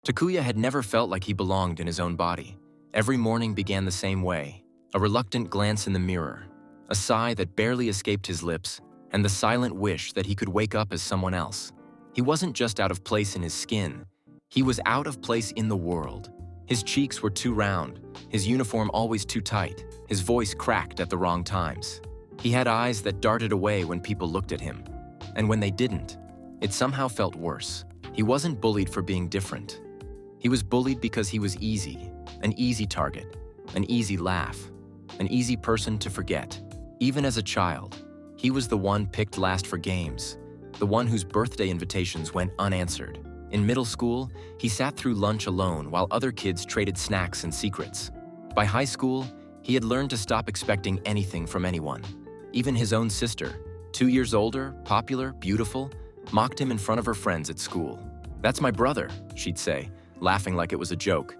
Takuya had never felt like he belonged in his own body. Every morning began the same way: a reluctant glance in the mirror, a sigh that barely escaped his lips, and the silent wish that he could wake up as someone else. He wasn't just out of place in his skin, he was out of place in the world. His cheeks were too round, his uniform always too tight, his voice cracked at the wrong times. He had eyes that darted away when people looked at him, and when they didn't, it somehow felt worse. He wasn't bullied for being different. He was bullied because he was easy, an easy target, an easy laugh, an easy person to forget. Even as a child, he was the one picked last for games, the one whose birthday invitations went unanswered. In middle school, he sat through lunch alone while other kids traded snacks and secrets. By high school, he had learned to stop expecting anything from anyone. Even his own sister, 2 years older, popular, beautiful, mocked him in front of her friends at school. "That's my brother," she'd say, laughing like it was a joke.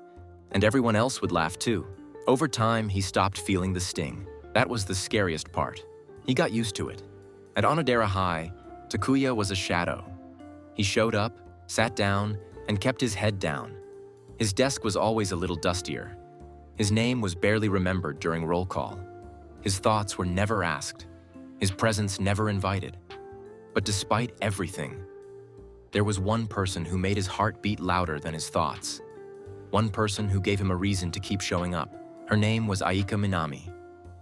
And everyone else would laugh too. Over time, he stopped feeling the sting. That was the scariest part. He got used to it. At Onodera High, Takuya was a shadow. He showed up, sat down, and kept his head down. His desk was always a little dustier. His name was barely remembered during roll call. His thoughts were never asked. His presence never invited. But despite everything, there was one person who made his heart beat louder than his thoughts. One person who gave him a reason to keep showing up. Her name was Aika Minami.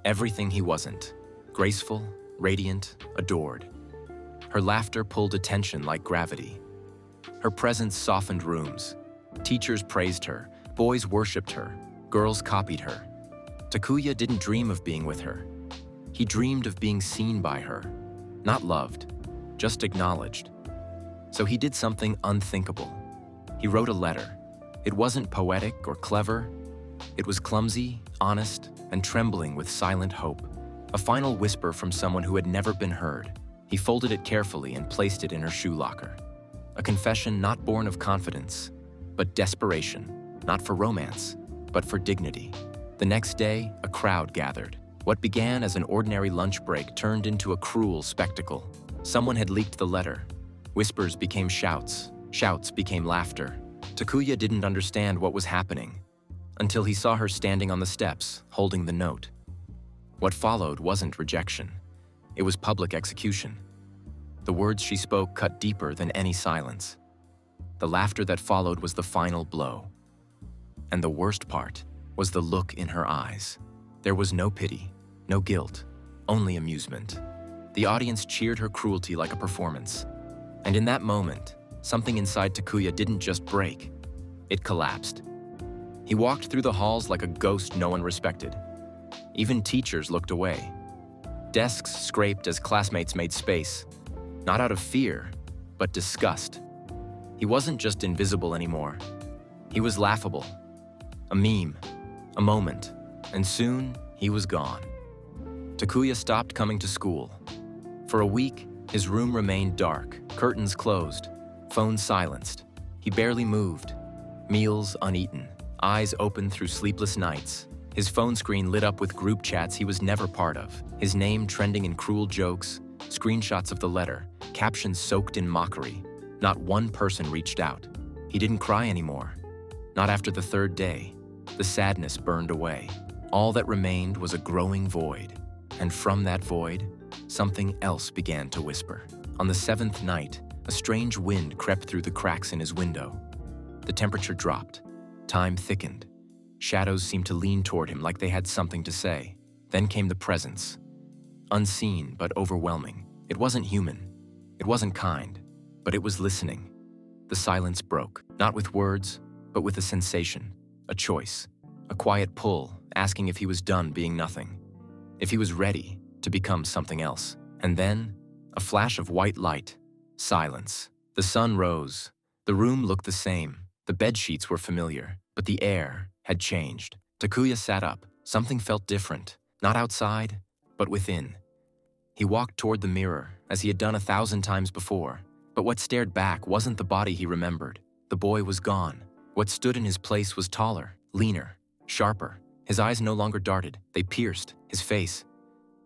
Everything he wasn't. Graceful, radiant, adored. Her laughter pulled attention like gravity. Her presence softened rooms. Teachers praised her, boys worshipped her, girls copied her. Takuya didn't dream of being with her. He dreamed of being seen by her. Not loved, just acknowledged. So he did something unthinkable. He wrote a letter. It wasn't poetic or clever. It was clumsy, honest, and trembling with silent hope. A final whisper from someone who had never been heard. He folded it carefully and placed it in her shoe locker. A confession not born of confidence, but desperation, not for romance, but for dignity. The next day, a crowd gathered. What began as an ordinary lunch break turned into a cruel spectacle. Someone had leaked the letter. Whispers became shouts. Shouts became laughter. Takuya didn't understand what was happening until he saw her standing on the steps, holding the note. What followed wasn't rejection. It was public execution. The words she spoke cut deeper than any silence. The laughter that followed was the final blow. And the worst part was the look in her eyes. There was no pity, no guilt, only amusement. The audience cheered her cruelty like a performance. And in that moment, something inside Takuya didn't just break, it collapsed. He walked through the halls like a ghost no one respected. Even teachers looked away. Desks scraped as classmates made space, not out of fear, but disgust. He wasn't just invisible anymore. He was laughable, a meme, a moment, and soon he was gone. Takuya stopped coming to school. For a week, his room remained dark, curtains closed, phone silenced. He barely moved, meals uneaten, eyes open through sleepless nights. His phone screen lit up with group chats he was never part of, his name trending in cruel jokes, screenshots of the letter, captions soaked in mockery. Not one person reached out. He didn't cry anymore. Not after the third day. The sadness burned away. All that remained was a growing void. And from that void, something else began to whisper. On the 7th night, a strange wind crept through the cracks in his window. The temperature dropped. Time thickened. Shadows seemed to lean toward him like they had something to say. Then came the presence. Unseen but overwhelming. It wasn't human. It wasn't kind. But it was listening. The silence broke, not with words, but with a sensation, a choice, a quiet pull, asking if he was done being nothing, if he was ready to become something else. And then, a flash of white light, silence. The sun rose. The room looked the same. The bed sheets were familiar, but the air had changed. Takuya sat up. Something felt different, not outside, but within. He walked toward the mirror, as he had done 1,000 times before. But what stared back wasn't the body he remembered. The boy was gone. What stood in his place was taller, leaner, sharper. His eyes no longer darted, they pierced. His face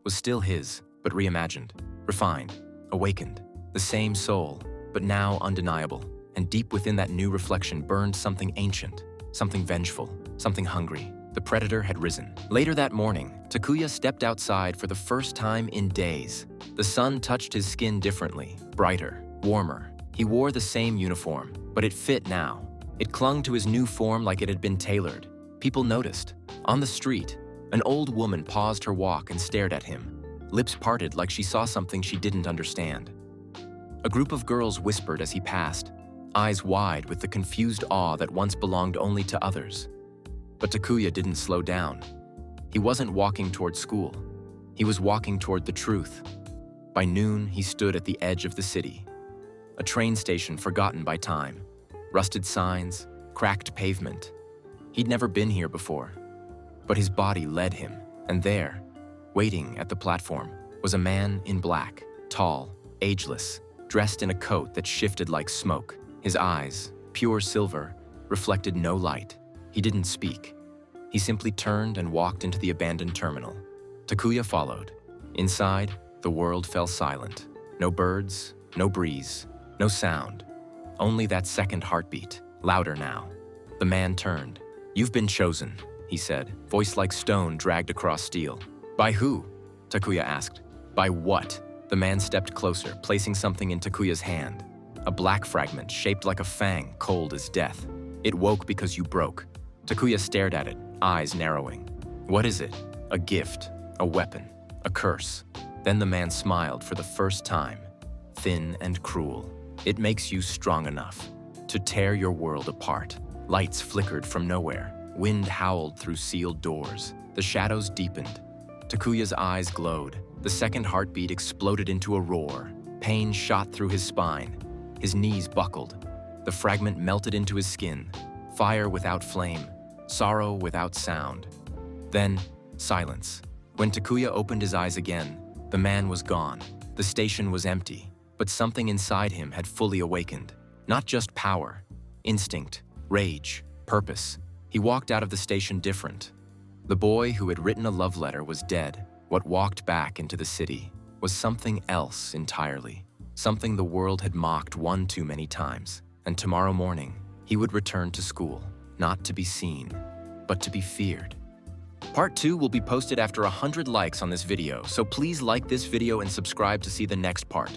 was still his, but reimagined, refined, awakened. The same soul, but now undeniable. and deep within that new reflection burned something ancient, something vengeful, something hungry. The predator had risen. Later that morning, Takuya stepped outside for the first time in days. The sun touched his skin differently, brighter, warmer. He wore the same uniform, but it fit now. It clung to his new form like it had been tailored. People noticed. On the street, an old woman paused her walk and stared at him, lips parted like she saw something she didn't understand. A group of girls whispered as he passed, eyes wide with the confused awe that once belonged only to others. But Takuya didn't slow down. He wasn't walking toward school. He was walking toward the truth. By noon, he stood at the edge of the city. A train station forgotten by time. Rusted signs, cracked pavement. He'd never been here before. But his body led him, and there, waiting at the platform, was a man in black, tall, ageless, dressed in a coat that shifted like smoke. His eyes, pure silver, reflected no light. He didn't speak. He simply turned and walked into the abandoned terminal. Takuya followed. Inside, the world fell silent. No birds, no breeze, no sound. Only that second heartbeat, louder now. The man turned. "You've been chosen," he said, voice like stone dragged across steel. "By who?" Takuya asked. "By what?" The man stepped closer, placing something in Takuya's hand. A black fragment shaped like a fang, cold as death. "It woke because you broke." Takuya stared at it, eyes narrowing. "What is it? A gift, a weapon, a curse?" Then the man smiled for the first time, thin and cruel. "It makes you strong enough to tear your world apart." Lights flickered from nowhere. Wind howled through sealed doors. The shadows deepened. Takuya's eyes glowed. The second heartbeat exploded into a roar. Pain shot through his spine. His knees buckled. The fragment melted into his skin. Fire without flame. Sorrow without sound. Then, silence. When Takuya opened his eyes again, the man was gone. The station was empty, but something inside him had fully awakened. Not just power, instinct, rage, purpose. He walked out of the station different. The boy who had written a love letter was dead. What walked back into the city was something else entirely. Something the world had mocked one too many times. And tomorrow morning, he would return to school, not to be seen, but to be feared. Part 2 will be posted after 100 likes on this video, so please like this video and subscribe to see the next part.